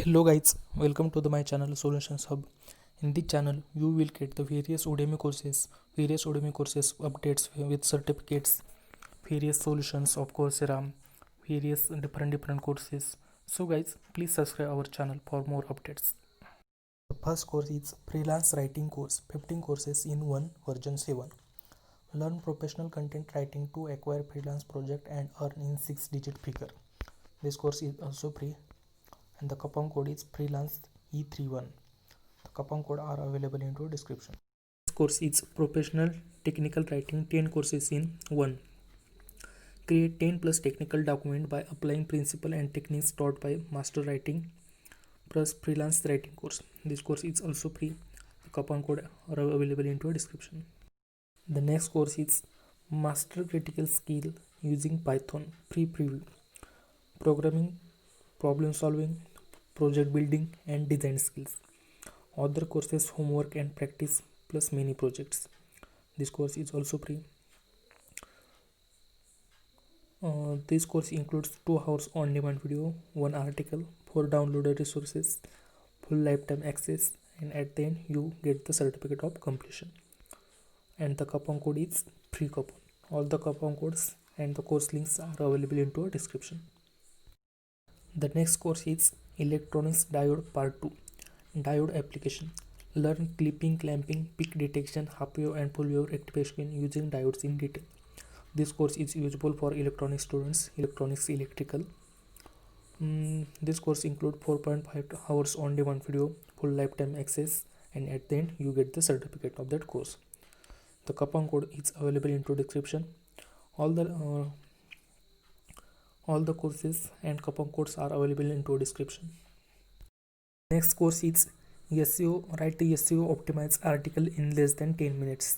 Hello guys, welcome to my channel Solutions Hub. In this channel, you will get the various Udemy courses updates with certificates, various solutions of Coursera, various different courses. So guys, please subscribe our channel for more updates. The first course is freelance writing course, 15 courses in one version 7. Learn professional content writing to acquire freelance project and earn in 6-digit figure. This course is also free and the coupon code is freelance E31. The coupon code are available in the description. This course is professional technical writing 10 courses in one. Create 10 plus technical document by applying principle and techniques taught by master writing plus freelance writing course. This course is also free. The coupon code are available in the description. The next course is master critical skill using Python free preview. Programming, problem solving, project building and design skills. Other courses homework and practice plus mini projects. This course is also free. This course includes 2 hours on demand video, 1 article, 4 downloaded resources, full lifetime access, and at the end you get the certificate of completion. And the coupon code is free coupon. All the coupon codes and the course links are available in the description. The next course is Electronics Diode Part 2. Diode application. Learn clipping, clamping, peak detection, half wave and full wave activation using diodes in detail. This course is useful for electronics students, electronics electrical. This course includes 4.5 hours on demand video, full lifetime access, and at the end you get the certificate of that course. The coupon code is available in the description. All the courses and coupon codes are available in the description. Next course is SEO. Write a SEO optimized article in less than 10 minutes.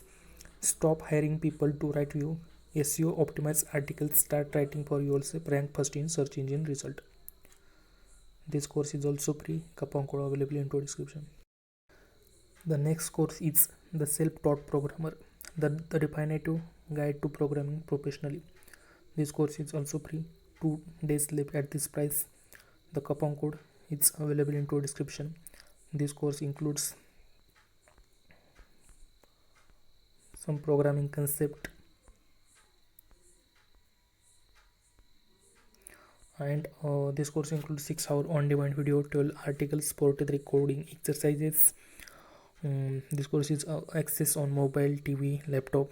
Stop hiring people to write you SEO optimized articles. Start writing for yourself. Rank first in search engine result. This course is also free. Coupon code available in the description. The next course is the self-taught programmer. The definitive guide to programming professionally. This course is also free. 2 days left at this price. The coupon code is available in the description. This course includes some programming concept and this course includes 6 hour on demand video, 12 articles, 43 coding exercises. This course is access on mobile, TV, laptop.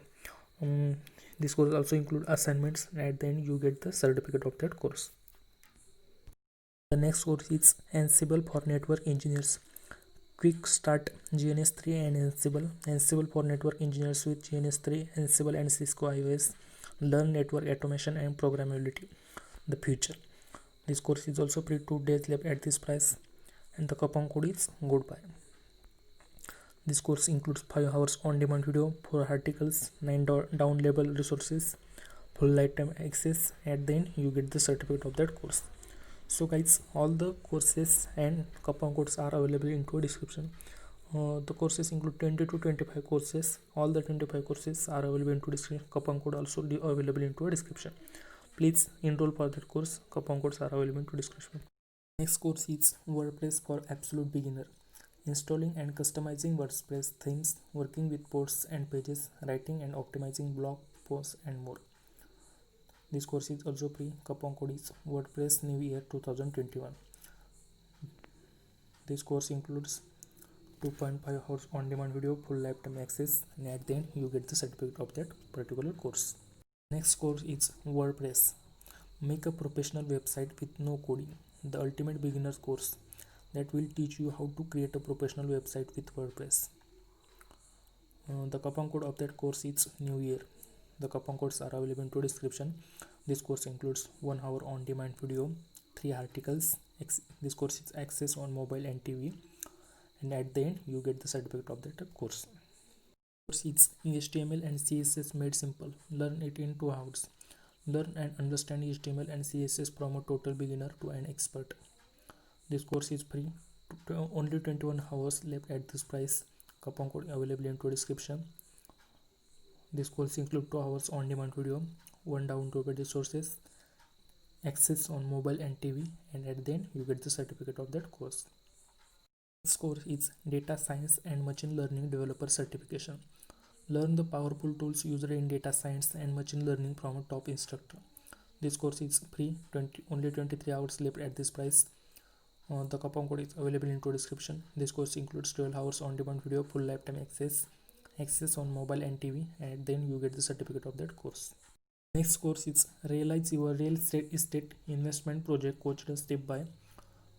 This course also include assignments and at the end you get the certificate of that course. The next course is Ansible for network engineers. Quick start GNS3 and Ansible for network engineers with GNS3, Ansible and Cisco IOS. Learn network automation and programmability. The future. This course is also free. 2 days left at this price and the coupon code is goodbye. This course includes 5 hours on demand video, 4 articles, 9 downloadable resources, full lifetime access. At the end you get the certificate of that course. So guys, all the courses and coupon codes are available in the description. The courses include 20 to 25 courses. All the 25 courses are available in the description. Coupon code also available in the description. Please enroll for that course. Coupon codes are available in the description. Next course is WordPress for absolute beginner. Installing and customizing WordPress themes, working with posts and pages, writing and optimizing blog posts and more. This course is also free. Coupon code is WordPress New Year 2021. This course includes 2.5 hours on demand video, full lifetime access, and at the end you get the certificate of that particular course. Next course is WordPress. Make a professional website with no coding. The ultimate beginner's course that will teach you how to create a professional website with WordPress. The coupon code of that course is New Year. The coupon codes are available in the description. This course includes 1 hour on demand video, 3 articles. This course is access on mobile and TV, and at the end you get the certificate of that course. Course is HTML and CSS made simple. Learn it in 2 hours. Learn and understand HTML and CSS from a total beginner to an expert. This course is free. Only 21 hours left at this price. Coupon code available in the description. This course includes 2 hours on demand video, 1 downloadable resources, access on mobile and TV, and at the end you get the certificate of that course. Next course is Data Science and Machine Learning Developer Certification. Learn the powerful tools used in data science and machine learning from a top instructor. This course is free, only 23 hours left at this price. The coupon code is available in description. This course includes 12 hours on-demand video, full lifetime access on mobile and TV, and then you get the certificate of that course. Next course is Realize Your Real Estate Investment Project, coached step by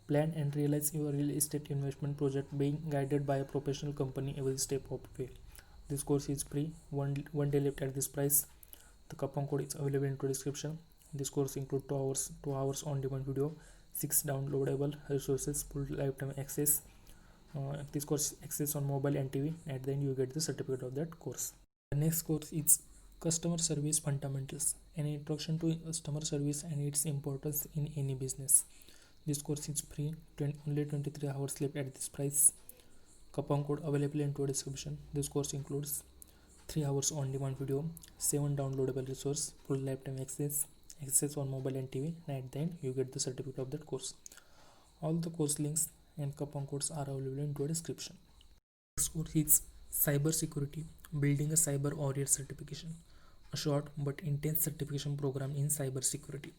plan and realize your real estate investment project being guided by a professional company every step of the way. This course is free, one day left at this price. The coupon code is available in description. This course includes 2 hours on-demand video, 6 downloadable resources, full lifetime access. This course access on mobile and TV, and then you get the certificate of that course. The next course is Customer Service Fundamentals, an introduction to customer service and its importance in any business. This course is free, only 23 hours left at this price. Coupon code available in description. This course includes 3 hours on-demand video, 7 downloadable resource, full lifetime access on mobile and TV, and then you get the certificate of that course. All the course links and coupon codes are available in description. Next course is Cyber Security, Building a Cyber Warrior Certification, a short but intense certification program in cyber security.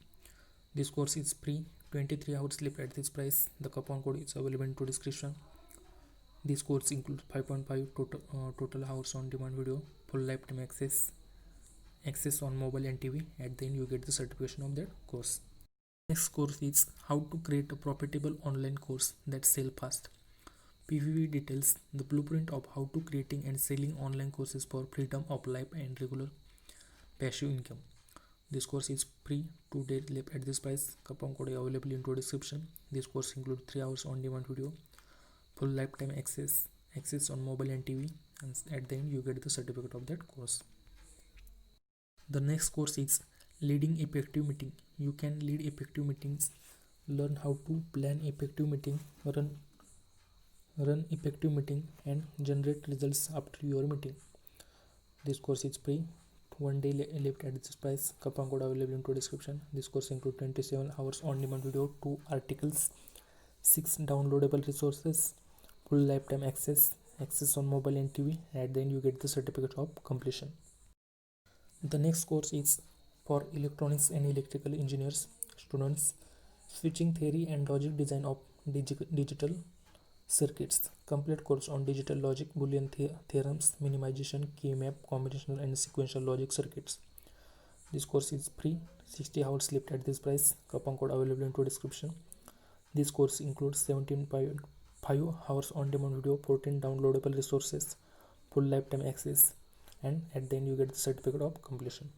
This course is free, 23 hours left at this price. The coupon code is available in description. This course includes 5.5 total hours on demand video, full lifetime access on mobile and TV, and then you get the certification of that course. Next course is How to Create a Profitable Online Course That Sell Fast. PVV details the blueprint of how to creating and selling online courses for freedom of life and regular passive income. This course is free, 2 days left at this price. Coupon code is available in description. This course includes 3 hours on demand video, full lifetime access on mobile and TV, and at the end you get the certificate of that course. The next course is Leading Effective Meeting. You can lead effective meetings, learn how to plan effective meeting, run effective meeting, and generate results after your meeting. This course is free, 1 day left at this price. Coupon code available in description. This course includes 27 hours on demand video, 2 articles, 6 downloadable resources, full lifetime access on mobile and TV, and then you get the certificate of completion. The next course is for electronics and electrical engineers students, Switching Theory and Logic Design of Digital Circuits. Complete course on digital logic, Boolean theorems, minimization, key map, combinational and sequential logic circuits. This course is free, 60 hours left at this price. Coupon code available in description. This course includes 17.5 hours on demand video, 14 downloadable resources, full lifetime access, and at the end you get the certificate of completion.